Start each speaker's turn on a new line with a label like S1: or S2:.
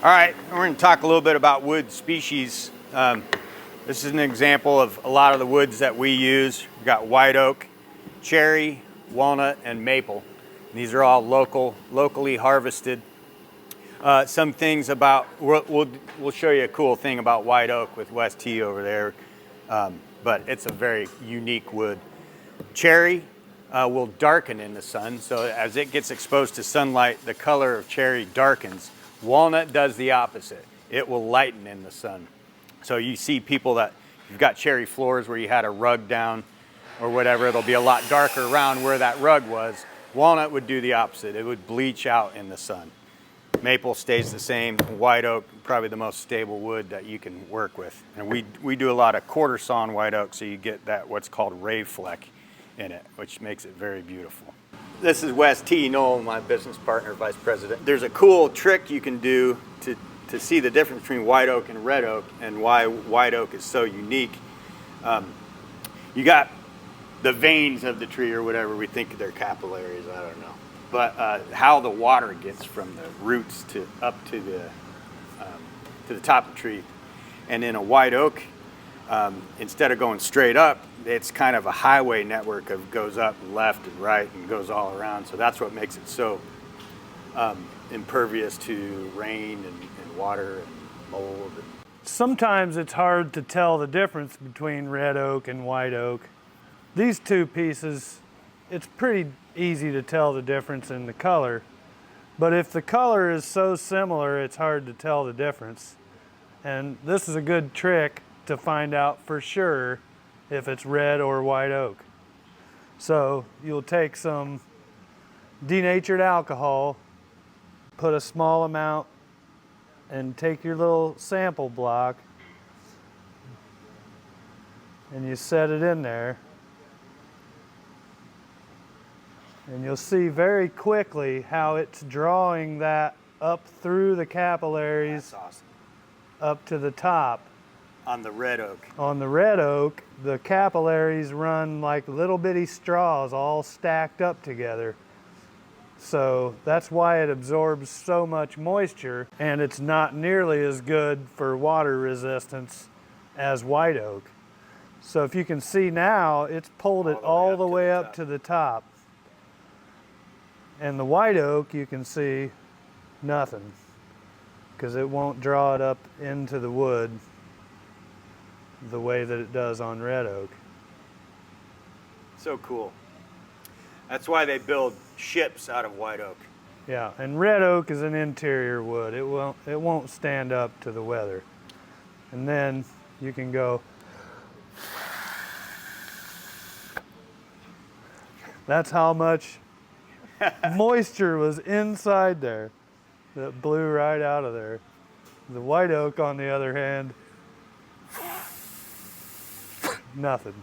S1: All right, we're going to talk a little bit about wood species. This is an example of a lot of the woods that we use. We've got white oak, cherry, walnut, and maple. These are all locally harvested. Some things about, we'll show you a cool thing about white oak with West T over there, but it's a very unique wood. Cherry will darken in the sun, so as it gets exposed to sunlight, the color of cherry darkens. Walnut does the opposite. It will lighten in the sun. So you see people that, you've got cherry floors where you had a rug down or whatever, it'll be a lot darker around where that rug was. Walnut would do the opposite. It would bleach out in the sun. Maple stays the same. White oak, probably the most stable wood that you can work with. And we do a lot of quarter sawn white oak, so you get that what's called rave fleck in it, which makes it very beautiful. This is Wes T. Knoll, my business partner, vice president. There's a cool trick you can do to see the difference between white oak and red oak and why white oak is so unique. You got the veins of the tree or whatever, we think they're capillaries, I don't know. But how the water gets from the roots to up to the top of the tree. And in a white oak, instead of going straight up, it's kind of a highway network of goes up and left and right and goes all around. So that's what makes it so impervious to rain and water and mold.
S2: Sometimes it's hard to tell the difference between red oak and white oak. These two pieces, it's pretty easy to tell the difference in the color. But if the color is so similar, it's hard to tell the difference. And this is a good trick to find out for sure if it's red or white oak. So you'll take some denatured alcohol, put a small amount, and take your little sample block and you set it in there. And you'll see very quickly how it's drawing that up through the capillaries.
S1: That's awesome.
S2: Up to the top.
S1: On the red oak.
S2: On the red oak, the capillaries run like little bitty straws all stacked up together. So that's why it absorbs so much moisture, and it's not nearly as good for water resistance as white oak. So if you can see now, it's pulled it all the way up to the top. And the white oak, you can see nothing, because it won't draw it up into the wood the way that it does on red oak.
S1: So cool. That's why they build ships out of white oak.
S2: Yeah, and red oak is an interior wood. It won't stand up to the weather. And then you can go. That's how much moisture was inside there that blew right out of there. The white oak, on the other hand, nothing.